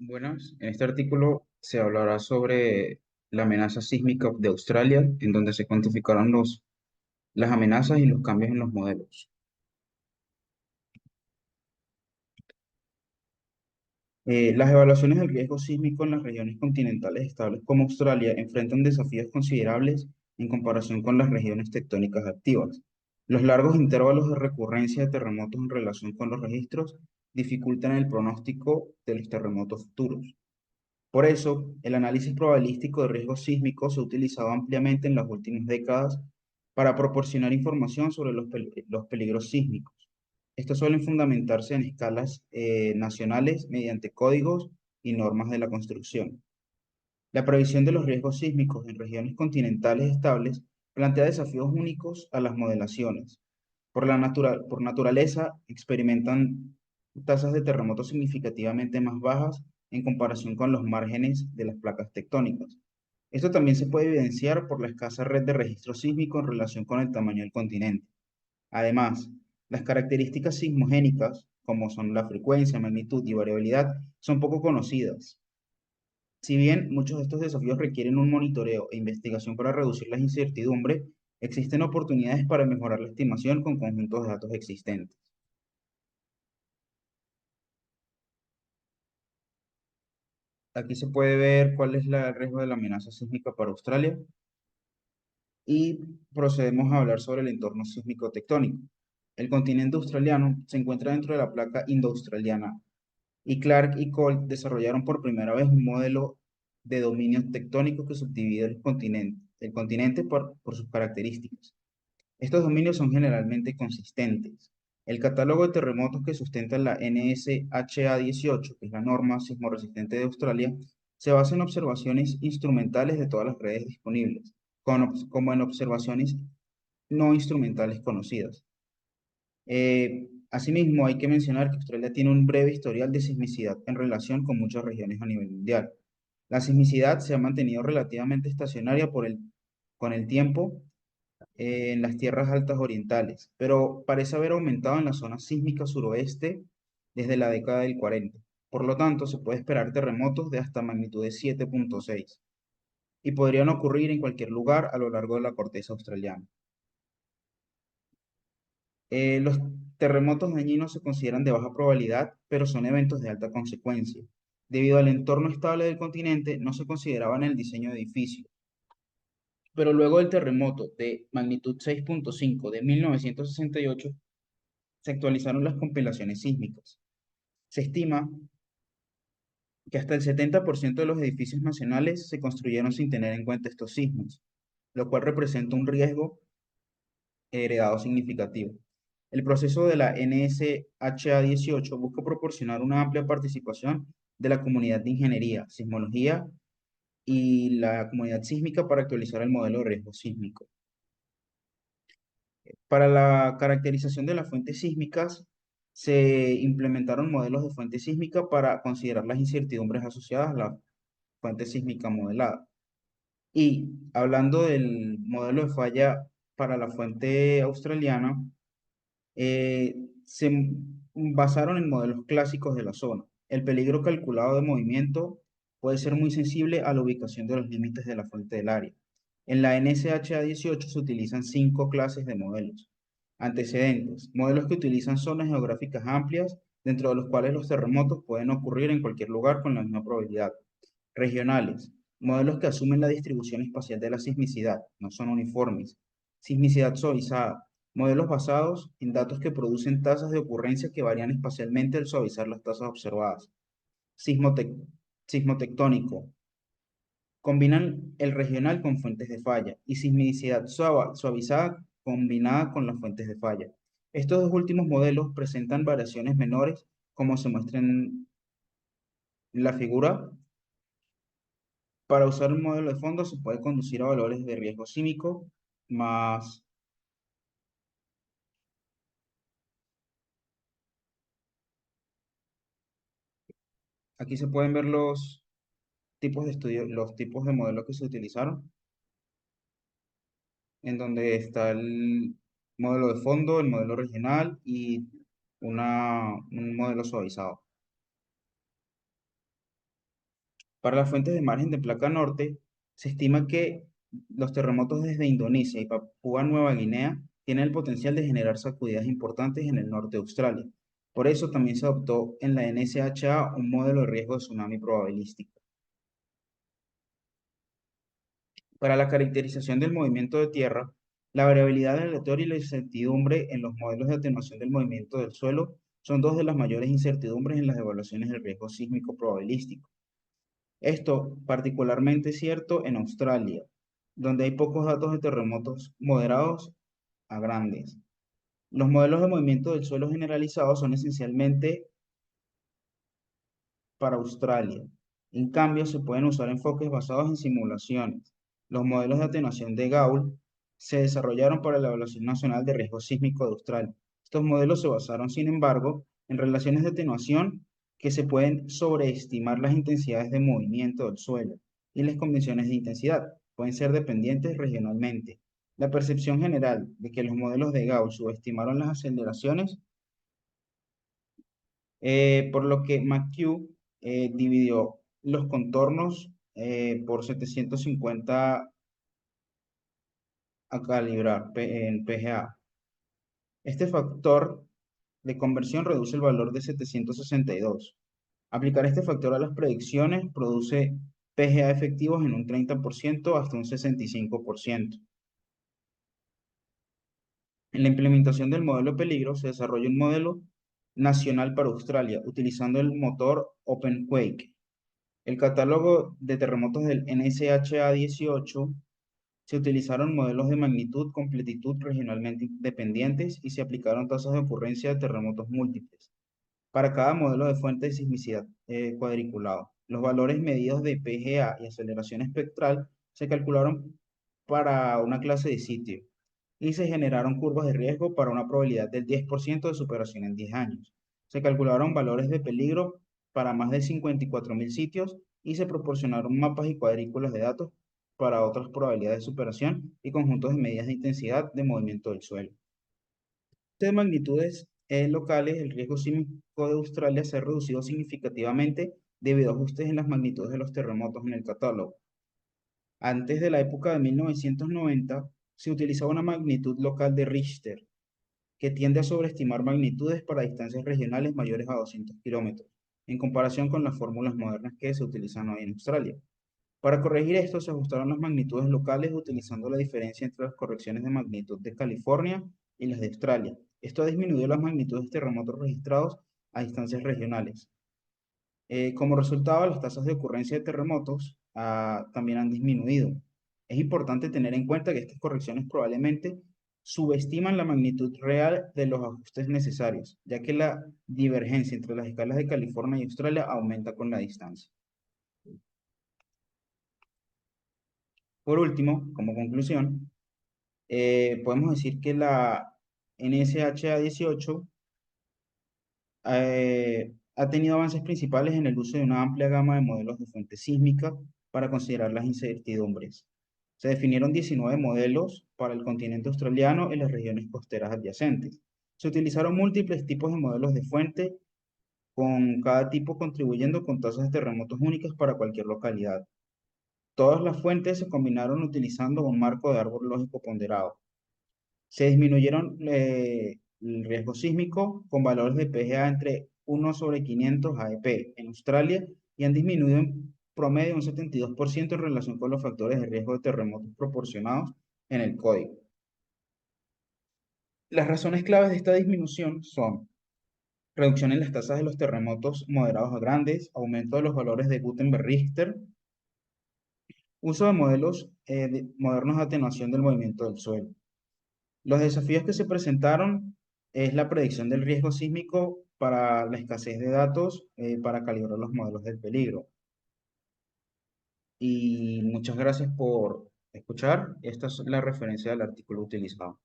Buenas, en este artículo se hablará sobre la amenaza sísmica de Australia, en donde se cuantificarán las amenazas y los cambios en los modelos. Las evaluaciones del riesgo sísmico en las regiones continentales estables como Australia enfrentan desafíos considerables en comparación con las regiones tectónicas activas. Los largos intervalos de recurrencia de terremotos en relación con los registros dificultan el pronóstico de los terremotos futuros. Por eso, el análisis probabilístico de riesgo sísmico se ha utilizado ampliamente en las últimas décadas para proporcionar información sobre los peligros sísmicos. Estos suelen fundamentarse en escalas nacionales mediante códigos y normas de la construcción. La previsión de los riesgos sísmicos en regiones continentales estables plantea desafíos únicos a las modelaciones. Por naturaleza, experimentan tasas de terremotos significativamente más bajas en comparación con los márgenes de las placas tectónicas. Esto también se puede evidenciar por la escasa red de registro sísmico en relación con el tamaño del continente. Además, las características sismogénicas, como son la frecuencia, magnitud y variabilidad, son poco conocidas. Si bien muchos de estos desafíos requieren un monitoreo e investigación para reducir las incertidumbres, existen oportunidades para mejorar la estimación con conjuntos de datos existentes. Aquí se puede ver cuál es el riesgo de la amenaza sísmica para Australia y procedemos a hablar sobre el entorno sísmico tectónico. El continente australiano se encuentra dentro de la placa indoaustraliana y Clark y Cole desarrollaron por primera vez un modelo de dominio tectónico que subdivide el continente por sus características. Estos dominios son generalmente consistentes. El catálogo de terremotos que sustenta la NSHA-18, que es la norma sismorresistente de Australia, se basa en observaciones instrumentales de todas las redes disponibles, como en observaciones no instrumentales conocidas. Asimismo, hay que mencionar que Australia tiene un breve historial de sismicidad en relación con muchas regiones a nivel mundial. La sismicidad se ha mantenido relativamente estacionaria con el tiempo en las tierras altas orientales, pero parece haber aumentado en la zona sísmica suroeste desde la década del 40. Por lo tanto, se puede esperar terremotos de hasta magnitudes 7.6 y podrían ocurrir en cualquier lugar a lo largo de la corteza australiana. Los terremotos dañinos se consideran de baja probabilidad, pero son eventos de alta consecuencia. Debido al entorno estable del continente, no se consideraban en el diseño de edificios. Pero luego del terremoto de magnitud 6.5 de 1968, se actualizaron las compilaciones sísmicas. Se estima que hasta el 70% de los edificios nacionales se construyeron sin tener en cuenta estos sismos, lo cual representa un riesgo heredado significativo. El proceso de la NSHA-18 busca proporcionar una amplia participación de la comunidad de ingeniería, sismología y la comunidad sísmica para actualizar el modelo de riesgo sísmico. Para la caracterización de las fuentes sísmicas, se implementaron modelos de fuente sísmica para considerar las incertidumbres asociadas a la fuente sísmica modelada. Y hablando del modelo de falla para la fuente australiana, se basaron en modelos clásicos de la zona. El peligro calculado de movimiento puede ser muy sensible a la ubicación de los límites de la fuente del área. En la NSHA-18 se utilizan 5 clases de modelos. Antecedentes: modelos que utilizan zonas geográficas amplias, dentro de los cuales los terremotos pueden ocurrir en cualquier lugar con la misma probabilidad. Regionales: modelos que asumen la distribución espacial de la sismicidad, no son uniformes. Sismicidad suavizada: modelos basados en datos que producen tasas de ocurrencia que varían espacialmente al suavizar las tasas observadas. Sismotec- Sismotectónico: combinan el regional con fuentes de falla y sismicidad suavizada combinada con las fuentes de falla. Estos dos últimos modelos presentan variaciones menores, como se muestra en la figura. Para usar un modelo de fondo se puede conducir a valores de riesgo sísmico más. Aquí se pueden ver los tipos de estudio, los tipos de modelos que se utilizaron, en donde está el modelo de fondo, el modelo regional y un modelo suavizado. Para las fuentes de margen de placa norte, se estima que los terremotos desde Indonesia y Papúa Nueva Guinea tienen el potencial de generar sacudidas importantes en el norte de Australia. Por eso también se adoptó en la NSHA un modelo de riesgo de tsunami probabilístico. Para la caracterización del movimiento de tierra, la variabilidad aleatoria y la incertidumbre en los modelos de atenuación del movimiento del suelo son dos de las mayores incertidumbres en las evaluaciones del riesgo sísmico probabilístico. Esto particularmente es cierto en Australia, donde hay pocos datos de terremotos moderados a grandes. Los modelos de movimiento del suelo generalizados son esencialmente para Australia. En cambio, se pueden usar enfoques basados en simulaciones. Los modelos de atenuación de Gaul se desarrollaron para la Evaluación Nacional de Riesgo Sísmico de Australia. Estos modelos se basaron, sin embargo, en relaciones de atenuación que se pueden sobreestimar las intensidades de movimiento del suelo y las convenciones de intensidad pueden ser dependientes regionalmente. La percepción general de que los modelos de Gauss subestimaron las aceleraciones, por lo que McHugh dividió los contornos por 750 a calibrar en PGA. Este factor de conversión reduce el valor de 762. Aplicar este factor a las predicciones produce PGA efectivos en un 30% hasta un 65%. En la implementación del modelo de peligro se desarrolla un modelo nacional para Australia utilizando el motor OpenQuake. El catálogo de terremotos del NSHA 18 se utilizaron modelos de magnitud, completitud regionalmente independientes y se aplicaron tasas de ocurrencia de terremotos múltiples para cada modelo de fuente de sismicidad cuadriculado. Los valores medidos de PGA y aceleración espectral se calcularon para una clase de sitio y se generaron curvas de riesgo para una probabilidad del 10% de superación en 10 años. Se calcularon valores de peligro para más de 54.000 sitios y se proporcionaron mapas y cuadrículas de datos para otras probabilidades de superación y conjuntos de medidas de intensidad de movimiento del suelo. De magnitudes locales, el riesgo sísmico de Australia se ha reducido significativamente debido a ajustes en las magnitudes de los terremotos en el catálogo. Antes de la época de 1990, se utilizaba una magnitud local de Richter, que tiende a sobreestimar magnitudes para distancias regionales mayores a 200 kilómetros, en comparación con las fórmulas modernas que se utilizan hoy en Australia. Para corregir esto, se ajustaron las magnitudes locales utilizando la diferencia entre las correcciones de magnitud de California y las de Australia. Esto ha disminuido las magnitudes de terremotos registrados a distancias regionales. Como resultado, las tasas de ocurrencia de terremotos también han disminuido. Es importante tener en cuenta que estas correcciones probablemente subestiman la magnitud real de los ajustes necesarios, ya que la divergencia entre las escalas de California y Australia aumenta con la distancia. Por último, como conclusión, podemos decir que la NSHA 18 ha tenido avances principales en el uso de una amplia gama de modelos de fuente sísmica para considerar las incertidumbres. Se definieron 19 modelos para el continente australiano y las regiones costeras adyacentes. Se utilizaron múltiples tipos de modelos de fuente, con cada tipo contribuyendo con tasas de terremotos únicas para cualquier localidad. Todas las fuentes se combinaron utilizando un marco de árbol lógico ponderado. Se disminuyeron el riesgo sísmico con valores de PGA entre 1/500 AEP en Australia y han disminuido en promedio un 72% en relación con los factores de riesgo de terremotos proporcionados en el código. Las razones claves de esta disminución son reducción en las tasas de los terremotos moderados a grandes, aumento de los valores de Gutenberg-Richter, uso de modelos modernos de atenuación del movimiento del suelo. Los desafíos que se presentaron es la predicción del riesgo sísmico para la escasez de datos para calibrar los modelos del peligro. Y muchas gracias por escuchar. Esta es la referencia del artículo utilizado.